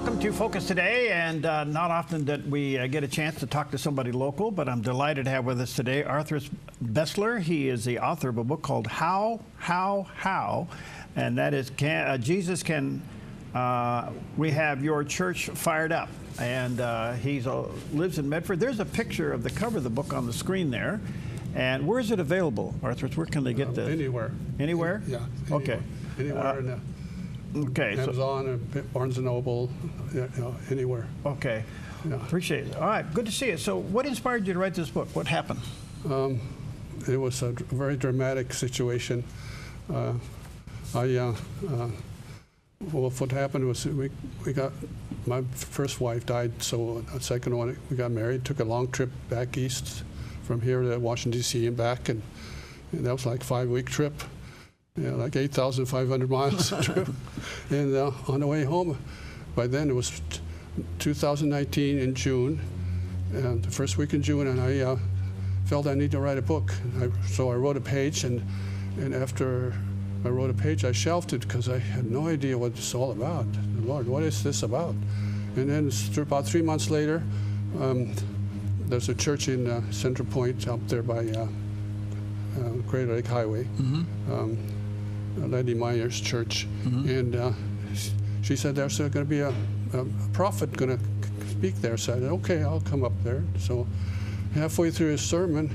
Welcome to Focus Today, and not often that we get a chance to talk to somebody local, but I'm delighted to have with us today Arthus Besler. He is the author of a book called How, and that is Jesus Can Rehab Your Church Fired Up. And he lives in Medford. There's a picture of the cover of the book on the screen there. And where is it available, Arthur? Where can they get this? Anywhere. Anywhere? Yeah. Anywhere. Okay. Anywhere in Amazon, Barnes & Noble, anywhere. Okay. Yeah. Appreciate it. All right. Good to see you. So what inspired you to write this book? What happened? It was a very dramatic situation. Well, what happened was we got, my first wife died, so a second one, we got married, took a long trip back east from here to Washington, D.C. and back, and that was like a 5-week trip. Yeah, like 8,500 miles trip. And on the way home, by then it was 2019 in June, and the first week in June, and I felt I need to write a book. So I wrote a page, and after I wrote a page, I shelved it because I had no idea what it's all about. Lord, what is this about? And then about 3 months later, there's a church in Central Point up there by Great Lake Highway. Mm-hmm. Lady Meyer's church, and she said there's going to be a prophet going to speak there. So I said, okay, I'll come up there. So halfway through his sermon,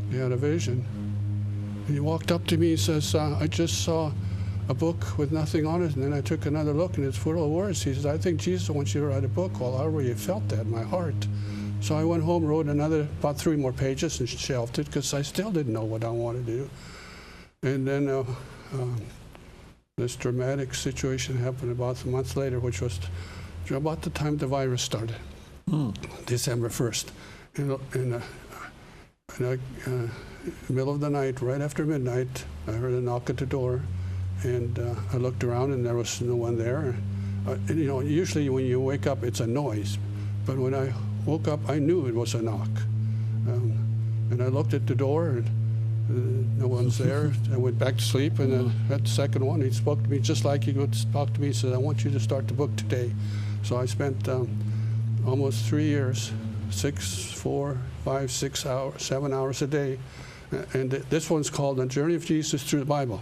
he had a vision. And he walked up to me and says, I just saw a book with nothing on it, and then I took another look, and it's full of words. He says, I think Jesus wants you to write a book. Well, I already felt that in my heart. So I went home, wrote about 3 more pages, and shelved it because I still didn't know what I wanted to do. And then this dramatic situation happened about a month later, which was about the time the virus started, December 1st. In the middle of the night, right after midnight, I heard a knock at the door, and I looked around, and there was no one there. Usually when you wake up, it's a noise, but when I woke up, I knew it was a knock. And I looked at the door, and no one's there. I went back to sleep, and then at the second one, he spoke to me just like he would talk to me. He said, I want you to start the book today. So I spent almost 3 years, 7 hours a day. And this one's called The Journey of Jesus Through the Bible.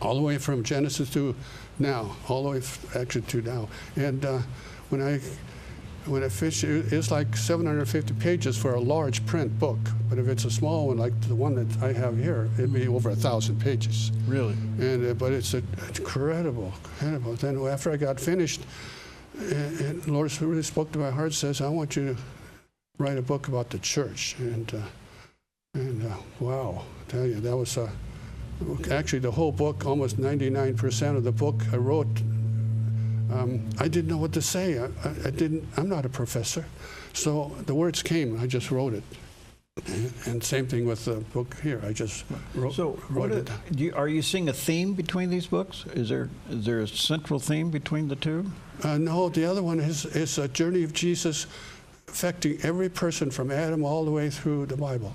All the way from Genesis to now, all the way actually to now. And when I finished, it's like 750 pages for a large print book. But if it's a small one, like the one that I have here, it'd be over 1,000 pages. Really? And but it's incredible. Then after I got finished, and the Lord really spoke to my heart, says, I want you to write a book about the church. And wow, I tell you, that was actually the whole book, almost 99% of the book I wrote. I didn't know what to say. I'm not a professor. So the words came, I just wrote it. And same thing with the book here. I just wrote it. Are you seeing a theme between these books? Is there a central theme between the two? No, the other one is a journey of Jesus affecting every person from Adam all the way through the Bible.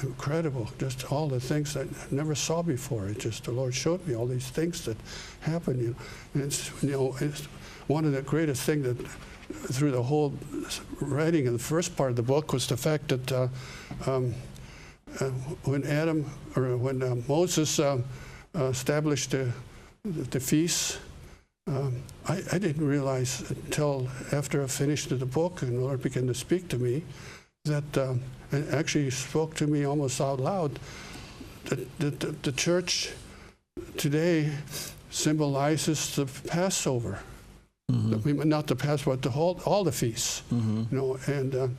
Incredible, just all the things that I never saw before. It just, the Lord showed me all these things that happen. And it's one of the greatest things that through the whole writing of the first part of the book was the fact that when Moses established the feasts, I didn't realize until after I finished the book and the Lord began to speak to me that and actually spoke to me almost out loud, that the church today symbolizes the Passover. Not the Passover, but all the feasts. And that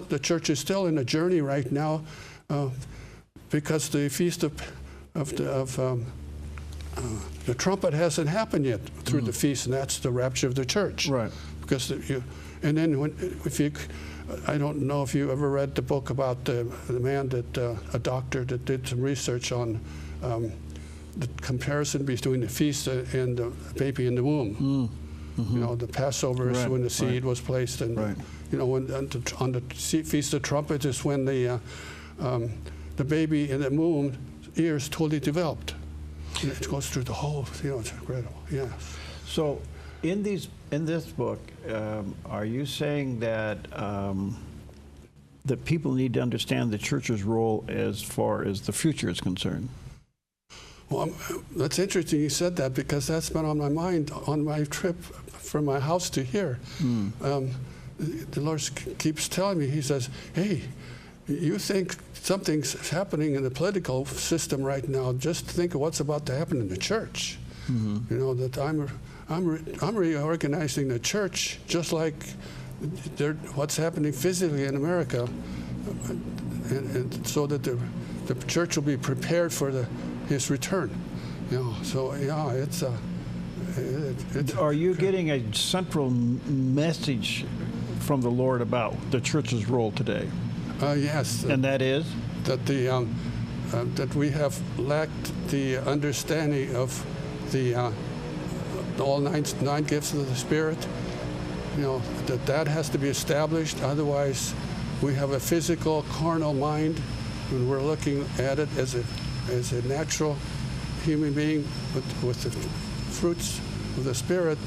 the church is still in a journey right now, because the feast of the trumpet hasn't happened yet through the feast, and that's the rapture of the church. Right. Because I don't know if you ever read the book about the man a doctor that did some research on the comparison between the feast and the baby in the womb. The Passover is when the seed was placed, and when on the Feast of Trumpets is when the baby in the womb ears totally developed. And it goes through the whole, it's incredible. Yeah. So in this book, are you saying that that people need to understand the church's role as far as the future is concerned? Well, that's interesting you said that, because that's been on my mind on my trip from my house to here. The Lord keeps telling me, he says, hey, you think something's happening in the political system right now, just think of what's about to happen in the church. That I'm reorganizing the church just like what's happening physically in America, and so that the church will be prepared for his return. So yeah, it's Are you getting a central message from the Lord about the church's role today? Yes. And that is? That that we have lacked the understanding of the all nine gifts of the Spirit. That has to be established. Otherwise, we have a physical, carnal mind when we're looking at it as a natural human being with the fruits of the Spirit,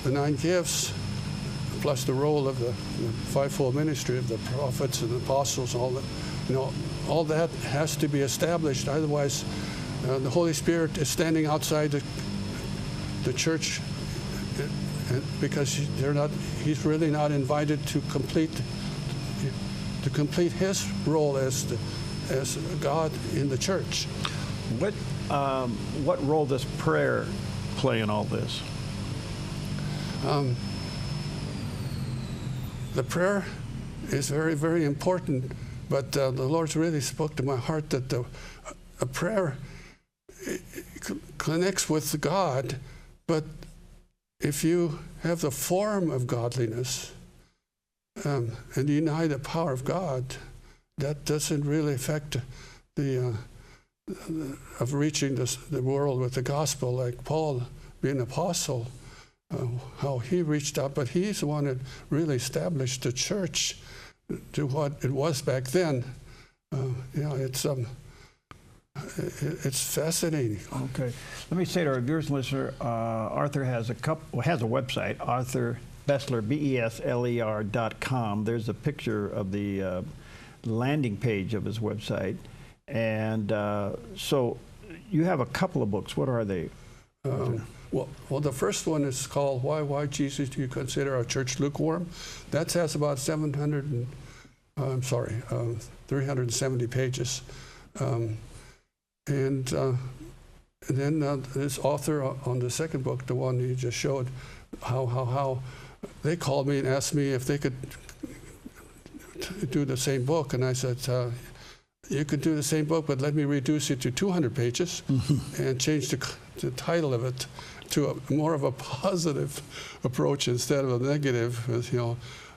the 9 gifts, plus the role of the fivefold ministry of the prophets and the apostles, all that. All that has to be established. Otherwise, the Holy Spirit is standing outside the church, because he's really not invited to complete his role as God in the church. What role does prayer play in all this? The prayer is very, very important, but the Lord's really spoke to my heart that a prayer connects with God, but if you have the form of godliness and deny the power of God, that doesn't really affect of reaching the world with the gospel, like Paul, being an apostle, how he reached out, but he's the one that really established the church to what it was back then. It's fascinating. Okay, let me say to our viewers and listeners, Arthur has a website, Arthur Besler, BESLER.com. There's a picture of the landing page of his website, and so you have a couple of books. What are they? Well, the first one is called Why Jesus Do You Consider Our Church Lukewarm? That has about 370 pages. And then this author on the second book, the one you just showed, how they called me and asked me if they could do the same book. And I said, you could do the same book, but let me reduce it to 200 pages and change the title of it to more of a positive approach instead of a negative.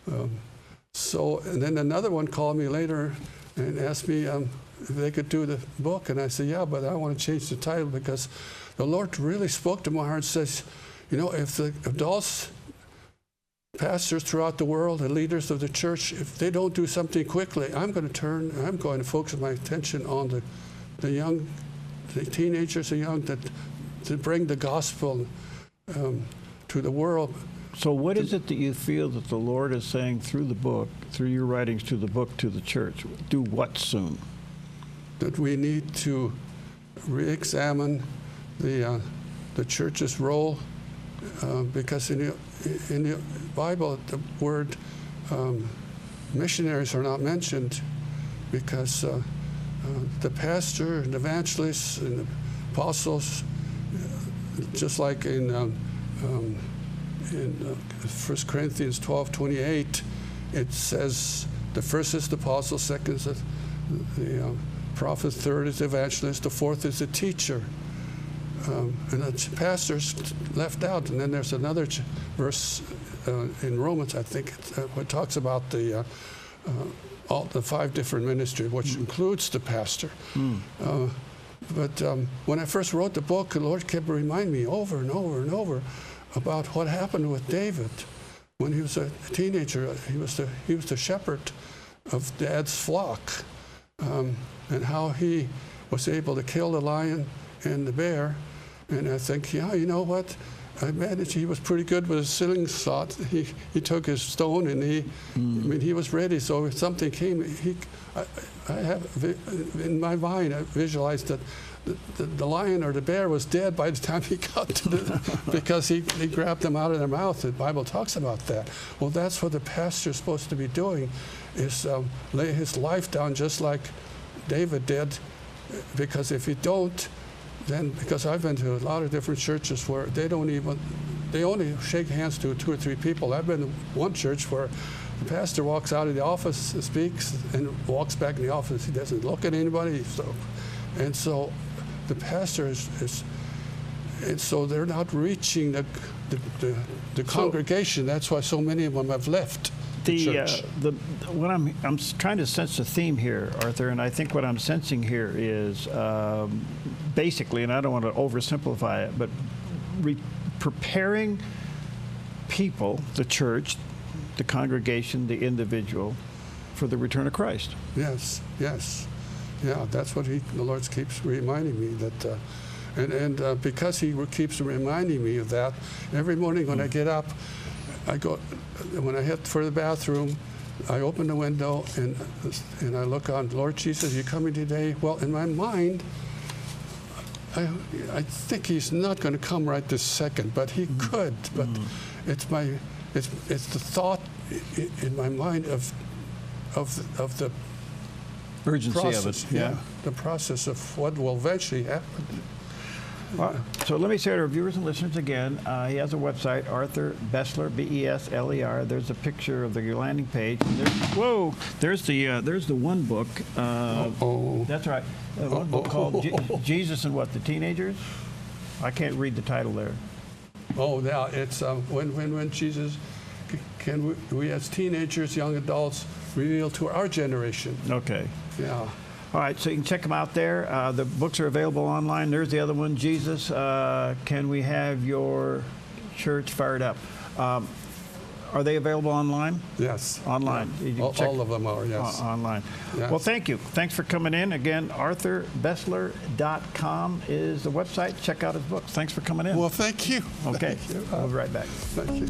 And then another one called me later and asked me if they could do the book. And I said, yeah, but I want to change the title, because the Lord really spoke to my heart and says, if the adults, pastors throughout the world, and leaders of the church, if they don't do something quickly, I'm going to focus my attention on the teenagers, the young, to bring the gospel to the world. So what is it that you feel that the Lord is saying through the book, through your writings to the book, to the church? Do what soon? That we need to re-examine the church's role, because in the Bible, the word missionaries are not mentioned, because the pastor and evangelists and the apostles, just like in 1 Corinthians 12:28, it says the first is the apostle, second is the prophet, third is the evangelist, the fourth is the teacher. And the pastor's left out. And then there's another verse in Romans, I think, what talks about all the 5 different ministries, which includes the pastor. But when I first wrote the book, the Lord kept reminding me over and over and over about what happened with David when he was a teenager. He was the shepherd of Dad's flock, and how he was able to kill the lion and the bear. And I think, yeah, you know what? I managed. He was pretty good with his sling shot. He took his stone and I mean, he was ready. So if something came, I have in my mind, I visualized that the lion or the bear was dead by the time he got to the, because he grabbed them out of their mouth. The Bible talks about that. Well, that's what the pastor's supposed to be doing, is lay his life down just like David did, because if you don't, then, because I've been to a lot of different churches where they only shake hands to 2 or 3 people. I've been to one church where the pastor walks out of the office, speaks, and walks back in the office. He doesn't look at anybody. So the pastor is and so they're not reaching the congregation. That's why so many of them have left the church. What I'm trying to sense a theme here, Arthur, and I think what I'm sensing here is basically, and I don't want to oversimplify it, but preparing people, the church, the congregation, the individual, for the return of Christ. Yes, yes. Yeah, that's what the Lord keeps reminding me, that, and because He keeps reminding me of that, every morning when I get up, when I head for the bathroom, I open the window and I look on, Lord Jesus, you coming today? Well, in my mind, I think He's not going to come right this second, but He could. But it's the thought in my mind of the urgency process, of it. Yeah. The process of what will eventually happen. Well, so let me say to our viewers and listeners again, he has a website, Arthur Besler, B-E-S-L-E-R. There's a picture of the landing page. There's the one book. That's right. One book called Jesus and what? The Teenagers? I can't read the title there. Oh, yeah. It's when Jesus can we as teenagers, young adults, reveal to our generation. Okay. Yeah. All right, so you can check them out there. The books are available online. There's the other one, Jesus, Can We Have Your Church Fired Up? Are they available online? Yes. Online. Yeah. All of them are, yes. Online. Yes. Well, thank you. Thanks for coming in. Again, ArthurBesler.com is the website. Check out his books. Thanks for coming in. Well, thank you. Okay. Thank you. We'll be right back. Thank you.